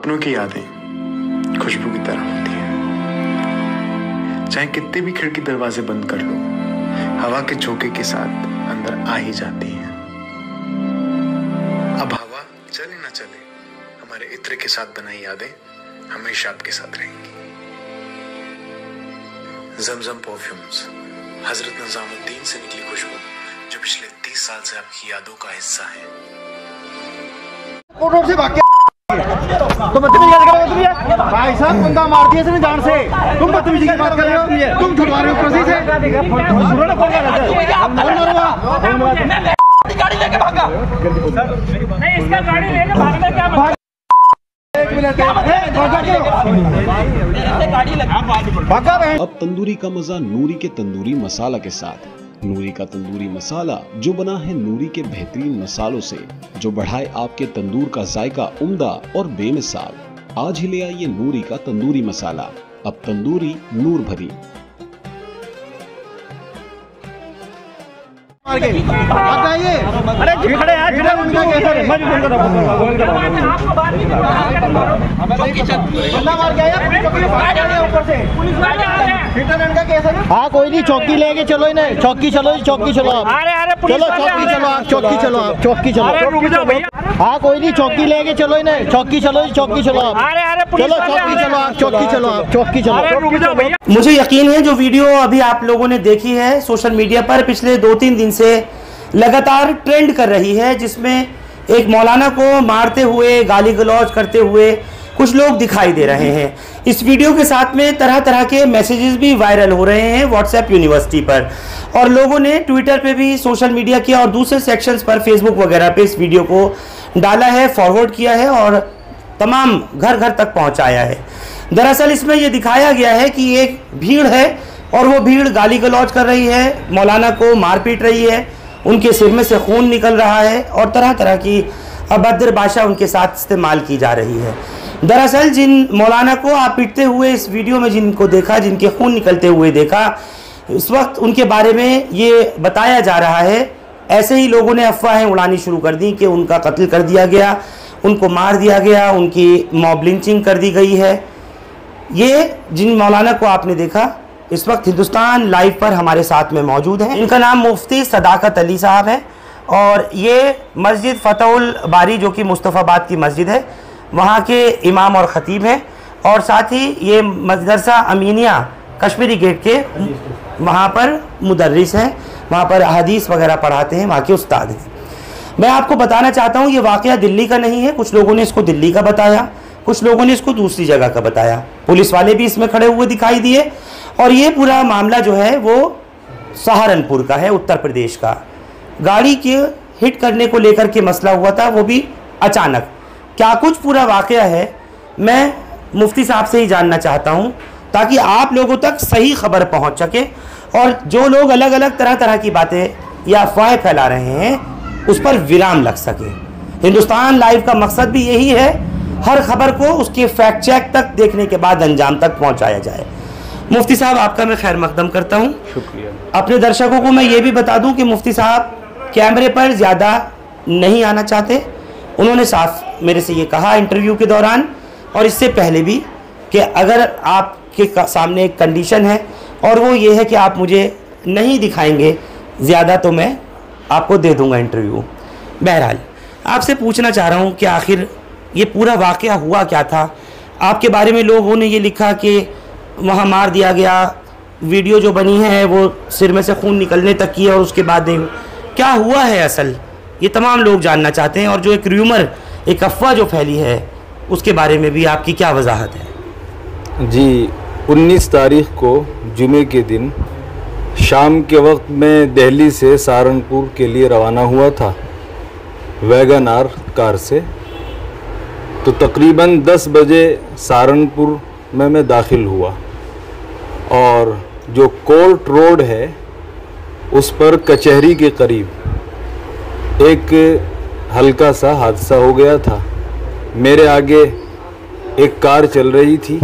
सपनों की यादें खुशबू की तरह होती हैं। चाहे कितने भी खिड़की दरवाजे बंद कर लो, हवा के झोंके के साथ अंदर आ ही जाती हैं। अब हवा चले ना चले, हमारे इत्र के साथ बनाई यादें हमेशा आपके साथ रहेंगी। जमजम परफ्यूम्स, हजरत निजामुद्दीन से निकली खुशबू जो पिछले 30 साल से आपकी यादों का हिस्सा है। से भाग तो बदतमीजी भाई साहब, बंदा मार दिया इसने जान से। तुम बदतमीजी की बात कर रहे हो, तुम छुड़वा रहे हो ऊपर से। गाड़ी लेके भागा नहीं, इसका गाड़ी लेके भागना क्या मतलब? एक मिनट, अब तंदूरी का मजा नूरी के तंदूरी मसाला के साथ। नूरी का तंदूरी मसाला जो बना है नूरी के बेहतरीन मसालों से, जो बढ़ाए आपके तंदूर का जायका उम्दा और बेमिसाल। आज ही ले आइए नूरी का तंदूरी मसाला, अब तंदूरी नूर भरी। अरे खड़े यार, उनका कैसा है? मैं फोन कर रहा हूं। हाँ कोई नहीं, चौकी लेके चलो इन्हें। चौकी चलो, चौकी चलो आप। चलो चौकी चलो आप, चौकी चलो आप, चौकी चलो। हाँ कोई नहीं, चौकी लेके चलो इन्हें। चौकी चलो, चौकी चलो आप। चलो चौकी चलो आप, चौकी चलो आप, चौकी चलो। मुझे यकीन है जो वीडियो अभी आप लोगों ने देखी है सोशल मीडिया पर पिछले 2-3 दिन से लगातार ट्रेंड कर रही है, जिसमें एक मौलाना को मारते हुए, गाली गलौज करते हुए कुछ लोग दिखाई दे रहे हैं। इस वीडियो के साथ में तरह तरह के मैसेजेस भी वायरल हो रहे हैं व्हाट्सएप यूनिवर्सिटी पर, और लोगों ने ट्विटर पे भी, सोशल मीडिया किया और दूसरे सेक्शंस पर, फेसबुक वगैरह पे इस वीडियो को डाला है, फॉरवर्ड किया है और तमाम घर घर तक पहुंचाया है। दरअसल इसमें यह दिखाया गया है कि एक भीड़ है और वो भीड़ गाली गलौज कर रही है, मौलाना को मार पीट रही है, उनके सिर में से खून निकल रहा है और तरह तरह की अभद्र भाषा उनके साथ इस्तेमाल की जा रही है। दरअसल जिन मौलाना को आप पीटते हुए इस वीडियो में जिनको देखा, जिनके खून निकलते हुए देखा, इस वक्त उनके बारे में ये बताया जा रहा है, ऐसे ही लोगों ने अफवाहें उड़ानी शुरू कर दी कि उनका कत्ल कर दिया गया, उनको मार दिया गया, उनकी मॉब लिंचिंग कर दी गई है। ये जिन मौलाना को आपने देखा इस वक्त हिंदुस्तान लाइव पर हमारे साथ में मौजूद हैं। इनका नाम मुफ्ती सदाकत अली साहब है और ये मस्जिद फतहुल बारी जो कि मुस्तफ़ाबाद की मस्जिद है, वहाँ के इमाम और ख़तीब हैं, और साथ ही ये मदरसा अमीनिया कश्मीरी गेट के वहाँ पर मुदर्रिस हैं, वहाँ पर हदीस वगैरह पढ़ाते हैं, वहाँ के उस्ताद हैं। मैं आपको बताना चाहता हूँ ये वाक़या दिल्ली का नहीं है। कुछ लोगों ने इसको दिल्ली का बताया, कुछ लोगों ने इसको दूसरी जगह का बताया, पुलिस वाले भी इसमें खड़े हुए दिखाई दिए, और ये पूरा मामला जो है वो सहारनपुर का है, उत्तर प्रदेश का। गाड़ी के हिट करने को लेकर के मसला हुआ था, वो भी अचानक। क्या कुछ पूरा वाक़या है मैं मुफ्ती साहब से ही जानना चाहता हूँ, ताकि आप लोगों तक सही खबर पहुँच सके और जो लोग अलग अलग तरह तरह की बातें या अफवाहें फैला रहे हैं उस पर विराम लग सके। हिंदुस्तान लाइव का मकसद भी यही है, हर खबर को उसके फैक्ट चेक तक देखने के बाद अंजाम तक पहुँचाया जाए। मुफ्ती साहब आपका मैं खैर मकदम करता हूँ। शुक्रिया। अपने दर्शकों को मैं ये भी बता दूं कि मुफ्ती साहब कैमरे पर ज़्यादा नहीं आना चाहते। उन्होंने साफ मेरे से ये कहा इंटरव्यू के दौरान और इससे पहले भी कि अगर आपके सामने एक कंडीशन है और वो ये है कि आप मुझे नहीं दिखाएंगे ज़्यादा तो मैं आपको दे दूँगा इंटरव्यू। बहरहाल आपसे पूछना चाह रहा हूँ कि आखिर ये पूरा वाक़या हुआ क्या था? आपके बारे में लोगों ने ये लिखा कि वहाँ मार दिया गया, वीडियो जो बनी है वो सिर में से खून निकलने तक की है और उसके बाद नहीं। क्या हुआ है असल, ये तमाम लोग जानना चाहते हैं। और जो एक र्यूमर, एक अफवाह जो फैली है उसके बारे में भी आपकी क्या वजाहत है? जी, 19 तारीख को जुमे के दिन शाम के वक्त मैं दिल्ली से सहारनपुर के लिए रवाना हुआ था वैगन आर कार से। तो तकरीबन 10 बजे सहारनपुर में मैं दाखिल हुआ और जो कोर्ट रोड है उस पर कचहरी के करीब एक हल्का सा हादसा हो गया था। मेरे आगे एक कार चल रही थी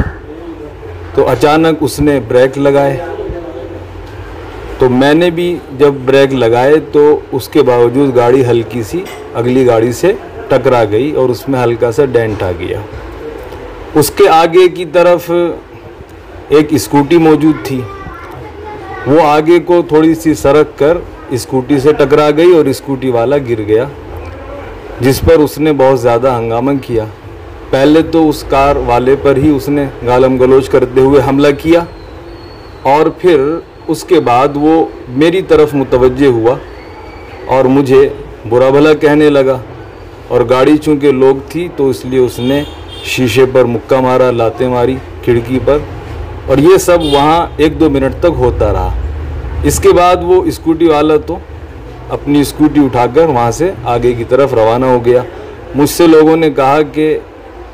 तो अचानक उसने ब्रेक लगाए, तो मैंने भी जब ब्रेक लगाए तो उसके बावजूद गाड़ी हल्की सी अगली गाड़ी से टकरा गई और उसमें हल्का सा डेंट आ गया। उसके आगे की तरफ एक स्कूटी मौजूद थी। वो आगे को थोड़ी सी सरक कर स्कूटी से टकरा गई और स्कूटी वाला गिर गया, जिस पर उसने बहुत ज़्यादा हंगामा किया। पहले तो उस कार वाले पर ही उसने गालम गलोच करते हुए हमला किया और फिर उसके बाद वो मेरी तरफ मुतवज्जे हुआ और मुझे बुरा भला कहने लगा। और गाड़ी चूँकि लोग थी तो इसलिए उसने शीशे पर मुक्का मारा, लातें मारी खिड़की पर, और ये सब वहाँ 1-2 मिनट तक होता रहा। इसके बाद वो स्कूटी वाला तो अपनी स्कूटी उठाकर वहाँ से आगे की तरफ रवाना हो गया। मुझसे लोगों ने कहा कि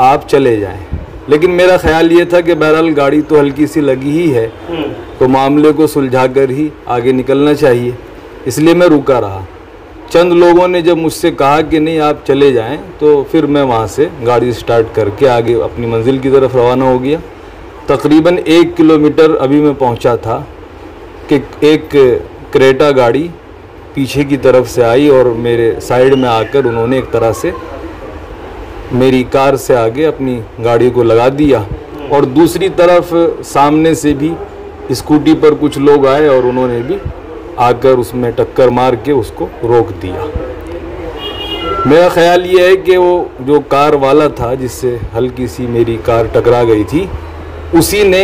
आप चले जाएं, लेकिन मेरा ख्याल ये था कि बहरहाल गाड़ी तो हल्की सी लगी ही है तो मामले को सुलझाकर ही आगे निकलना चाहिए, इसलिए मैं रुका रहा। चंद लोगों ने जब मुझसे कहा कि नहीं आप चले जाएं, तो फिर मैं वहाँ से गाड़ी स्टार्ट करके आगे अपनी मंजिल की तरफ रवाना हो गया। तकरीबन 1 किलोमीटर अभी मैं पहुँचा था कि एक क्रेटा गाड़ी पीछे की तरफ से आई और मेरे साइड में आकर उन्होंने एक तरह से मेरी कार से आगे अपनी गाड़ी को लगा दिया। और दूसरी तरफ सामने से भी स्कूटी पर कुछ लोग आए और उन्होंने भी आकर उसमें टक्कर मार के उसको रोक दिया। मेरा ख्याल ये है कि वो जो कार वाला था जिससे हल्की सी मेरी कार टकरा गई थी, उसी ने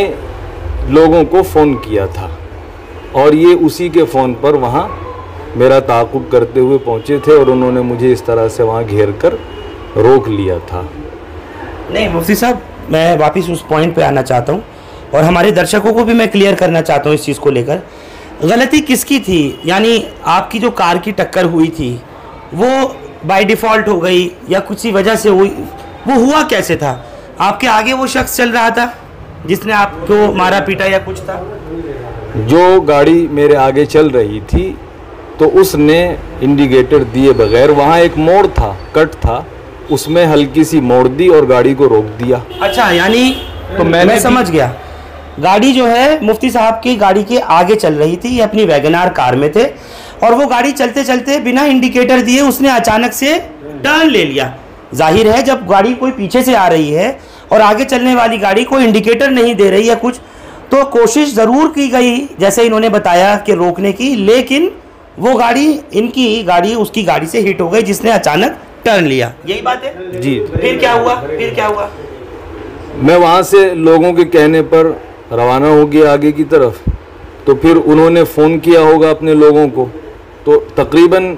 लोगों को फ़ोन किया था और ये उसी के फ़ोन पर वहाँ मेरा ताक़ुब करते हुए पहुँचे थे और उन्होंने मुझे इस तरह से वहाँ घेर कर रोक लिया था। नहीं मुफ्ती साहब, मैं वापस उस पॉइंट पे आना चाहता हूँ और हमारे दर्शकों को भी मैं क्लियर करना चाहता हूँ इस चीज़ को लेकर। गलती किसकी थी? यानी आपकी जो कार की टक्कर हुई थी वो बाय डिफ़ॉल्ट हो गई या किसी वजह से हुई? वो हुआ कैसे था? आपके आगे वो शख्स चल रहा था जिसने आपको मारा पीटा या कुछ था? जो गाड़ी मेरे आगे चल रही थी तो उसने इंडिकेटर दिए बगैर, वहाँ एक मोड़ था, कट था, उसमें हल्की सी मोड़ दी और गाड़ी को रोक दिया। अच्छा, यानी तो मैं समझ गया। गाड़ी जो है मुफ्ती साहब की गाड़ी के आगे चल रही थी, ये अपनी वैगनार कार में थे और वो गाड़ी चलते चलते बिना इंडिकेटर दिए उसने अचानक से टर्न ले लिया। जाहिर है जब गाड़ी कोई पीछे से आ रही है और आगे चलने वाली गाड़ी कोई इंडिकेटर नहीं दे रही है कुछ, तो कोशिश ज़रूर की गई जैसे इन्होंने बताया कि रोकने की, लेकिन वो गाड़ी इनकी गाड़ी उसकी गाड़ी से हिट हो गई जिसने अचानक टर्न लिया। यही बात है जी। फिर क्या हुआ? मैं वहाँ से लोगों के कहने पर रवाना हो गया आगे की तरफ। तो फिर उन्होंने फ़ोन किया होगा अपने लोगों को, तो तकरीबन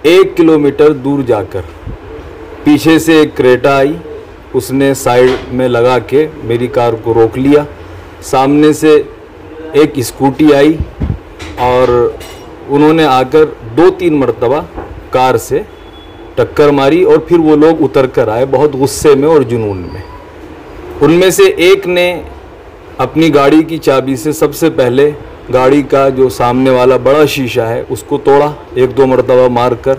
1 किलोमीटर दूर जाकर पीछे से एक क्रेटा आई, उसने साइड में लगा के मेरी कार को रोक लिया। सामने से एक स्कूटी आई और उन्होंने आकर 2-3 मरतबा कार से टक्कर मारी और फिर वो लोग उतर कर आए बहुत गुस्से में और जुनून में। उनमें से एक ने अपनी गाड़ी की चाबी से सबसे पहले गाड़ी का जो सामने वाला बड़ा शीशा है उसको तोड़ा 1-2 मरतबा मार कर,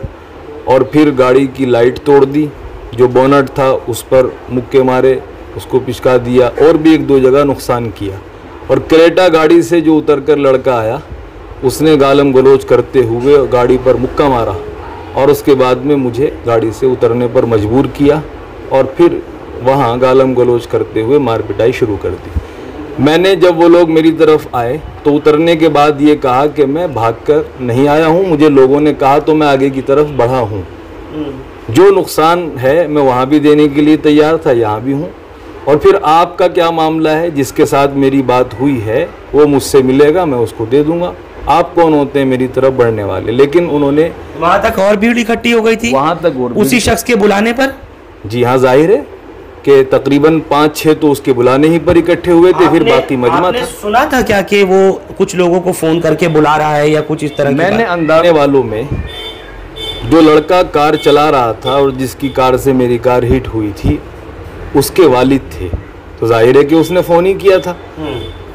और फिर गाड़ी की लाइट तोड़ दी। जो बोनट था उस पर मुक्के मारे, उसको पिचका दिया और भी 1-2 जगह नुकसान किया। और क्रेटा गाड़ी से जो उतर कर लड़का आया उसने गालम गलोच करते हुए गाड़ी पर मुक्का मारा और उसके बाद में मुझे गाड़ी से उतरने पर मजबूर किया और फिर वहाँ गालम गलोच करते हुए मार पिटाई शुरू कर दी। मैंने जब वो लोग मेरी तरफ आए तो उतरने के बाद ये कहा कि मैं भागकर नहीं आया हूँ, मुझे लोगों ने कहा तो मैं आगे की तरफ बढ़ा हूँ। जो नुकसान है मैं वहाँ भी देने के लिए तैयार था, यहाँ भी हूँ। और फिर आपका क्या मामला है? जिसके साथ मेरी बात हुई है वो मुझसे मिलेगा, मैं उसको दे दूँगा। आप कौन होते हैं मेरी तरफ बढ़ने वाले? लेकिन उन्होंने वहाँ तक और भीड़ इकट्ठी हो गई थी, वहाँ तक और उसी शख्स के बुलाने पर। जी हाँ, जाहिर है कि तकरीबन 5-6 तो उसके बुलाने ही पर इकट्ठे हुए थे, फिर बाकी मजमा था। सुना था क्या कि वो कुछ लोगों को फोन करके बुला रहा है या कुछ इस तरह? मैंने अंदाजे वालों में जो लड़का कार चला रहा था और जिसकी कार से मेरी कार हिट हुई थी उसके वालिद थे, तो जाहिर है कि उसने फ़ोन ही किया था।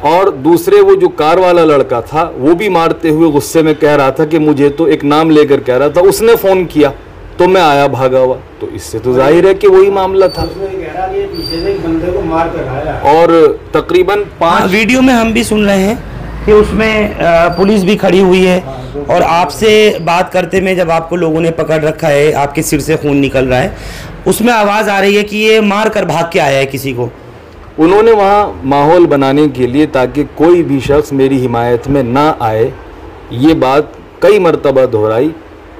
और दूसरे वो जो कार वाला लड़का था वो भी मारते हुए गुस्से में कह रहा था कि मुझे तो एक नाम लेकर कह रहा था, उसने फ़ोन किया तो मैं आया भागा हुआ। तो इससे तो जाहिर है कि वही मामला था। और तकरीबन 5 वीडियो में हम भी सुन रहे हैं कि उसमें पुलिस भी खड़ी हुई है और आपसे बात करते में जब आपको लोगों ने पकड़ रखा है, आपके सिर से खून निकल रहा है, उसमें आवाज़ आ रही है कि ये मार कर भाग के आया है किसी को। उन्होंने वहाँ माहौल बनाने के लिए ताकि कोई भी शख्स मेरी हिमायत में ना आए, ये बात कई मरतबा दोहराई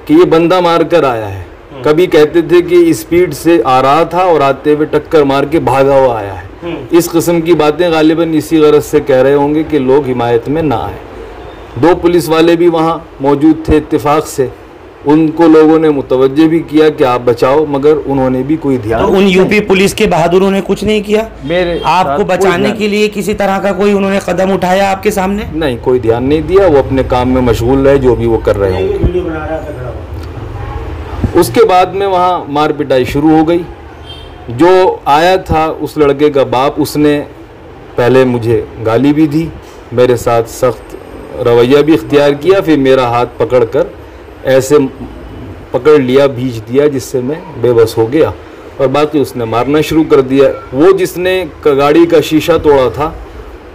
कि ये बंदा मार कर आया है। कभी कहते थे कि स्पीड से आ रहा था और आते हुए टक्कर मार के भागा हुआ आया है। इस किस्म की बातें गालिबन इसी गरज से कह रहे होंगे कि लोग हिमायत में ना आए। 2 पुलिस वाले भी वहाँ मौजूद थे इत्तेफाक से, उनको लोगों ने मुतवज्जे भी किया कि आप बचाओ, मगर उन्होंने भी कोई ध्यान तो उन यूपी पुलिस के बहादुरों ने कुछ नहीं किया मेरे आपको बचाने के लिए? किसी तरह का कोई उन्होंने कदम उठाया आपके सामने? नहीं, कोई ध्यान नहीं दिया। वो अपने काम में मशगूल रहे, जो भी वो कर रहे होंगे। उसके बाद में वहाँ मार पिटाई शुरू हो गई। जो आया था उस लड़के का बाप, उसने पहले मुझे गाली भी दी, मेरे साथ सख्त रवैया भी इख्तियार किया, फिर मेरा हाथ पकड़कर ऐसे पकड़ लिया, भींच दिया, जिससे मैं बेबस हो गया और बाकी उसने मारना शुरू कर दिया। वो जिसने गाड़ी का शीशा तोड़ा था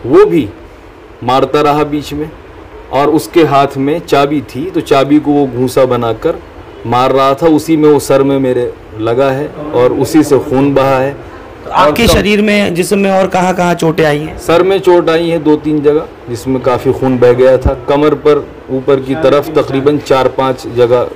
वो भी मारता रहा बीच में, और उसके हाथ में चाबी थी, तो चाबी को वो घूंसा बनाकर मार रहा था। उसी में वो सर में मेरे लगा है और उसी से खून बहा है। आपके शरीर में, जिस्म में और कहाँ चोटें आई हैं? सर में चोट आई है 2-3 जगह, जिसमें काफ़ी खून बह गया था। कमर पर ऊपर की तरफ तकरीबन 4-5 जगह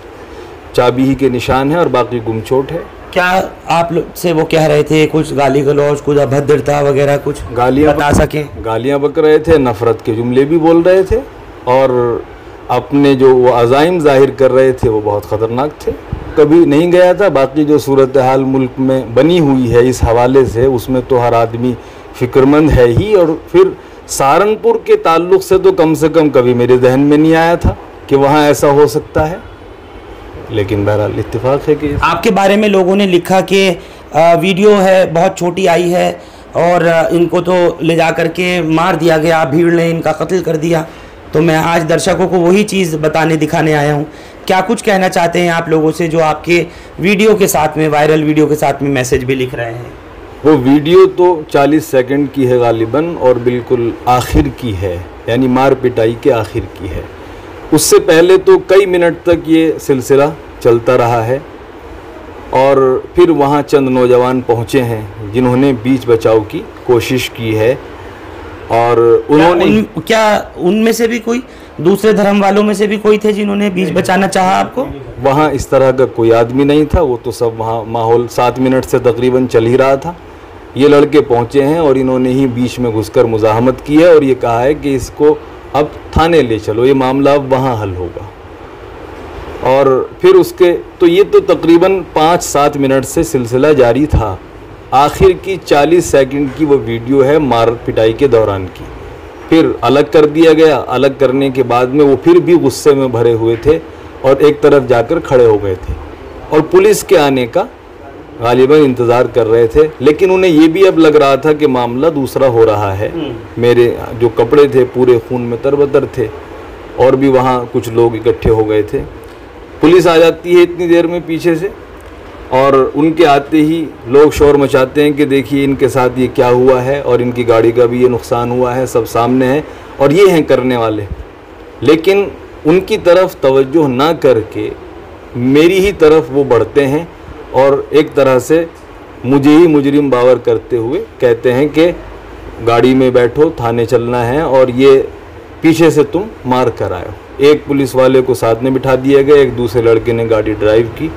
चाबी ही के निशान है और बाकी गुमचोट है। क्या आप से वो कह रहे थे कुछ गाली गलौज, कुछ अभद्रता वगैरह, कुछ गालियाँ बता सकें? गालियाँ बक रहे थे, नफरत के जुमले भी बोल रहे थे और अपने जो वो अज़ाइम जाहिर कर रहे थे वो बहुत ख़तरनाक थे। कभी नहीं गया था, बाकी जो सूरत हाल मुल्क में बनी हुई है इस हवाले से, उसमें तो हर आदमी फ़िक्रमंद है ही। और फिर सहारनपुर के ताल्लुक़ से तो कम से कम कभी मेरे जहन में नहीं आया था कि वहाँ ऐसा हो सकता है, लेकिन बहरहाल इत्तेफाक है कि आपके बारे में लोगों ने लिखा कि वीडियो है बहुत छोटी आई है और इनको तो ले जा कर के मार दिया गया, भीड़ ने इनका कत्ल कर दिया। तो मैं आज दर्शकों को वही चीज़ बताने दिखाने आया हूँ। क्या कुछ कहना चाहते हैं आप लोगों से जो आपके वीडियो के साथ में, वायरल वीडियो के साथ में मैसेज भी लिख रहे हैं? वो वीडियो तो 40 सेकंड की है गालिबन और बिल्कुल आखिर की है, यानी मार पिटाई के आखिर की है। उससे पहले तो कई मिनट तक ये सिलसिला चलता रहा है और फिर वहाँ चंद नौजवान पहुँचे हैं जिन्होंने बीच बचाव की कोशिश की है। और उन्होंने क्या उनमें से भी कोई, दूसरे धर्म वालों में से भी कोई थे जिन्होंने बीच बचाना चाहा आपको? वहाँ इस तरह का कोई आदमी नहीं था, वो तो सब वहाँ माहौल 7 मिनट से तकरीबन चल ही रहा था। ये लड़के पहुँचे हैं और इन्होंने ही बीच में घुसकर मुज़ाहमत की है और ये कहा है कि इसको अब थाने ले चलो, ये मामला अब वहाँ हल होगा। और फिर उसके तो ये तो तकरीबन 5-7 मिनट से सिलसिला जारी था। आखिर की 40 सेकंड की वो वीडियो है मार पिटाई के दौरान की। फिर अलग कर दिया गया, अलग करने के बाद में वो फिर भी गुस्से में भरे हुए थे और एक तरफ जाकर खड़े हो गए थे और पुलिस के आने का गालिबन इंतज़ार कर रहे थे। लेकिन उन्हें ये भी अब लग रहा था कि मामला दूसरा हो रहा है। मेरे जो कपड़े थे पूरे खून में तरबतर थे और भी वहाँ कुछ लोग इकट्ठे हो गए थे। पुलिस आ जाती है इतनी देर में पीछे से और उनके आते ही लोग शोर मचाते हैं कि देखिए इनके साथ ये क्या हुआ है और इनकी गाड़ी का भी ये नुकसान हुआ है, सब सामने है और ये हैं करने वाले। लेकिन उनकी तरफ तवज्जो ना करके मेरी ही तरफ वो बढ़ते हैं और एक तरह से मुझे ही मुजरिम बावर करते हुए कहते हैं कि गाड़ी में बैठो, थाने चलना है और ये पीछे से तुम मार कर आए हो। एक पुलिस वाले को साथ में बिठा दिया गया, एक दूसरे लड़के ने गाड़ी ड्राइव की।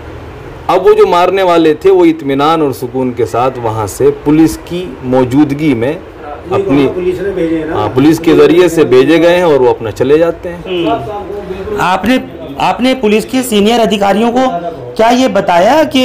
अब वो जो मारने वाले थे वो इत्मीनान और सुकून के साथ वहाँ से पुलिस की मौजूदगी में अपनी पुलिस के ज़रिए से भेजे गए हैं और वो अपना चले जाते हैं। आपने पुलिस के सीनियर अधिकारियों को क्या ये बताया कि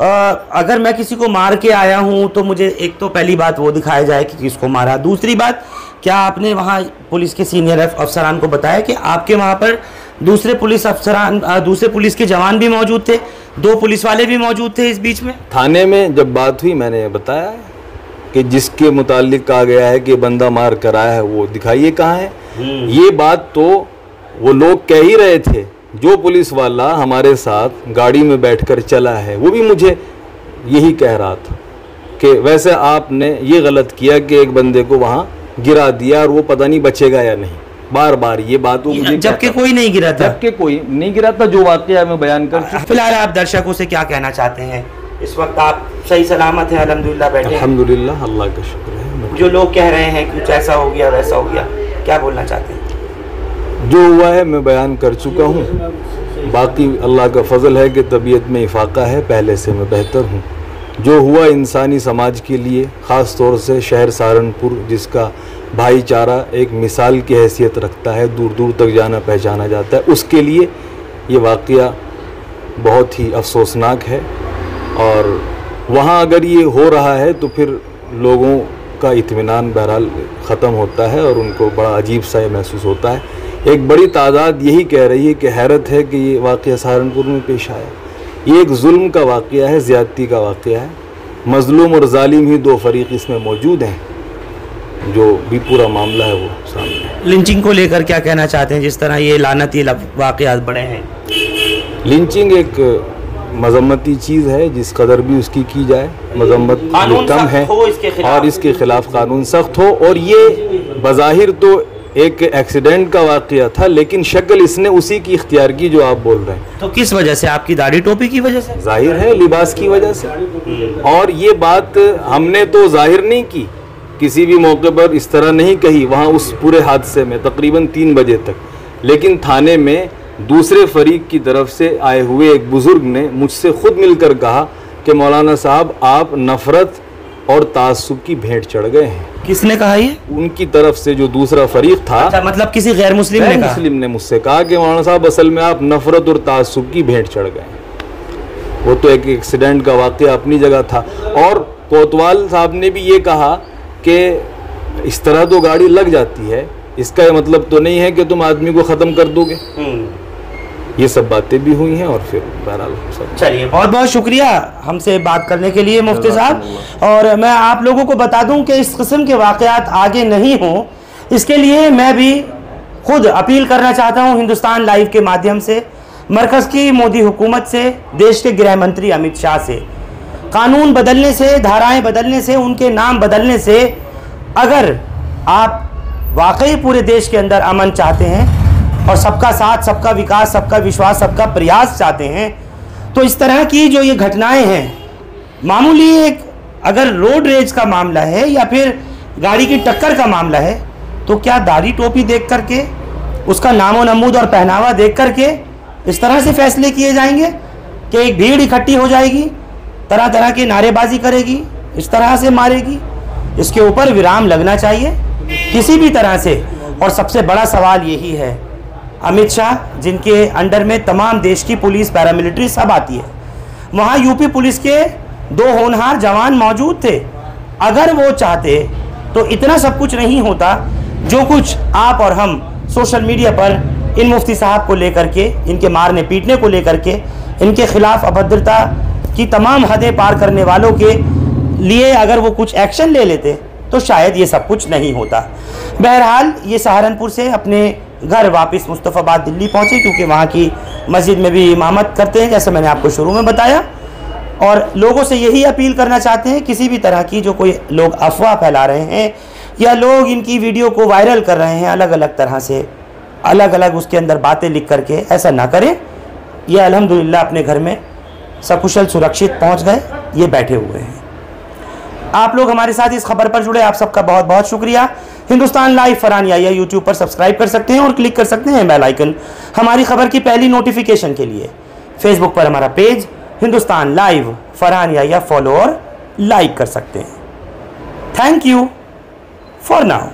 अगर मैं किसी को मार के आया हूँ तो मुझे एक तो पहली बात वो दिखाया जाए कि किसको मारा, दूसरी बात क्या आपने वहाँ पुलिस के सीनियर अफसरान को बताया कि आपके वहाँ पर दूसरे पुलिस के जवान भी मौजूद थे, 2 पुलिस वाले भी मौजूद थे इस बीच में? थाने में जब बात हुई मैंने बताया कि जिसके मुतालिक कहा गया है कि बंदा मार कर आया है वो दिखाइए कहाँ है। ये बात तो वो लोग कह ही रहे थे। जो पुलिस वाला हमारे साथ गाड़ी में बैठकर चला है वो भी मुझे यही कह रहा था कि वैसे आपने ये गलत किया कि एक बंदे को वहाँ गिरा दिया और वो पता नहीं बचेगा या नहीं। बार बार ये बात मुझे, जबकि कोई नहीं गिरा था, जबकि कोई नहीं गिरा था, जो वाकया मैं बयान कर। फिलहाल आप दर्शकों से क्या कहना चाहते हैं? इस वक्त आप सही सलामत हैं? अल्हम्दुलिल्लाह बैठे? अल्हम्दुलिल्लाह, अल्लाह का शुक्र है। जो लोग कह रहे हैं कुछ ऐसा हो गया वैसा हो गया, क्या बोलना चाहते हैं? जो हुआ है मैं बयान कर चुका हूँ। बाकी अल्लाह का फजल है कि तबीयत में इफाका है, पहले से मैं बेहतर हूँ। जो हुआ इंसानी समाज के लिए, ख़ास तौर से शहर सहारनपुर जिसका भाईचारा एक मिसाल की हैसियत रखता है, दूर दूर तक जाना पहचाना जाता है, उसके लिए ये वाक़या बहुत ही अफसोसनाक है। और वहाँ अगर ये हो रहा है तो फिर लोगों का इत्मीनान बहरहाल ख़त्म होता है और उनको बड़ा अजीब सा महसूस होता है। एक बड़ी तादाद यही कह रही है कि हैरत है कि ये वाक़या सहारनपुर में पेश आया। ये एक जुल्म का वाक़या है, ज़्यादती का वाक़या है। मज़लूम और ज़ालिम ही दो फरीक इसमें मौजूद हैं। जो भी पूरा मामला है वो सामने है। लिंचिंग को लेकर क्या कहना चाहते हैं, जिस तरह ये लानती वाक़यात बढ़े हैं? लिंचिंग एक मजम्मती चीज़ है, जिस कदर भी उसकी की जाए मजम्मत कम है और इसके ख़िलाफ़ कानून सख्त हो। और ये बज़ाहिर तो एक एक्सीडेंट का वाक़या था, लेकिन शक्ल इसने उसी की इख्तियार की जो आप बोल रहे हैं। तो किस वजह से? आपकी दाढ़ी टोपी की वजह से? जाहिर है लिबास की वजह से। और ये बात हमने तो जाहिर नहीं की, किसी भी मौके पर इस तरह नहीं कही वहाँ उस पूरे हादसे में तकरीबन 3 बजे तक। लेकिन थाने में दूसरे फरीक की तरफ से आए हुए एक बुज़ुर्ग ने मुझसे खुद मिलकर कहा कि मौलाना साहब आप नफ़रत और तासुब की भेंट चढ़ गए हैं। किसने कहा ये? उनकी तरफ से जो दूसरा फरीक था। अच्छा, मतलब किसी गैर मुस्लिम ने मुझसे कहा कि मौलाना साहब असल में आप नफ़रत और तासुब की भेंट चढ़ गए हैं। वो तो एक एक्सीडेंट का वाक़या अपनी जगह था। और कोतवाल साहब ने भी ये कहा कि इस तरह तो गाड़ी लग जाती है, इसका ये मतलब तो नहीं है कि तुम आदमी को ख़त्म कर दोगे। ये सब बातें भी हुई हैं। और फिर बहरहाल चलिए, बहुत बहुत शुक्रिया हमसे बात करने के लिए मुफ्ती साहब। और मैं आप लोगों को बता दूं कि इस किस्म के वाक़यात आगे नहीं हों, इसके लिए मैं भी खुद अपील करना चाहता हूं हिंदुस्तान लाइव के माध्यम से, मरकज़ की मोदी हुकूमत से, देश के गृह मंत्री अमित शाह से। कानून बदलने से, धाराएँ बदलने से, उनके नाम बदलने से, अगर आप वाकई पूरे देश के अंदर अमन चाहते हैं और सबका साथ, सबका विकास, सबका विश्वास, सबका प्रयास चाहते हैं, तो इस तरह की जो ये घटनाएं हैं, मामूली एक अगर रोड रेज का मामला है या फिर गाड़ी की टक्कर का मामला है, तो क्या दाढ़ी टोपी देख करके, उसका नामो नमूद और पहनावा देख करके इस तरह से फैसले किए जाएंगे कि एक भीड़ इकट्ठी हो जाएगी, तरह तरह की नारेबाजी करेगी, इस तरह से मारेगी? इसके ऊपर विराम लगना चाहिए किसी भी तरह से। और सबसे बड़ा सवाल यही है, अमित शाह जिनके अंडर में तमाम देश की पुलिस, पैरामिलिट्री सब आती है, वहाँ यूपी पुलिस के 2 होनहार जवान मौजूद थे। अगर वो चाहते तो इतना सब कुछ नहीं होता जो कुछ आप और हम सोशल मीडिया पर इन मुफ्ती साहब को लेकर के, इनके मारने पीटने को लेकर के, इनके खिलाफ अभद्रता की तमाम हदें पार करने वालों के लिए अगर वो कुछ एक्शन ले लेते तो शायद ये सब कुछ नहीं होता। बहरहाल ये सहारनपुर से अपने घर वापस मुस्तफ़ाबाद दिल्ली पहुँचे, क्योंकि वहाँ की मस्जिद में भी इमामत करते हैं, जैसे मैंने आपको शुरू में बताया। और लोगों से यही अपील करना चाहते हैं, किसी भी तरह की जो कोई लोग अफवाह फैला रहे हैं या लोग इनकी वीडियो को वायरल कर रहे हैं अलग अलग तरह से, अलग अलग उसके अंदर बातें लिख करके, ऐसा ना करें। ये अल्हम्दुलिल्लाह अपने घर में सकुशल सुरक्षित पहुँच गए, ये बैठे हुए हैं। आप लोग हमारे साथ इस खबर पर जुड़े, आप सबका बहुत बहुत शुक्रिया। हिंदुस्तान लाइव फरहान याहिया यूट्यूब पर सब्सक्राइब कर सकते हैं और क्लिक कर सकते हैं बेल आइकन हमारी खबर की पहली नोटिफिकेशन के लिए। फेसबुक पर हमारा page Hindustan live Farhan Yahiya follow और लाइक कर सकते हैं। Thank you for now.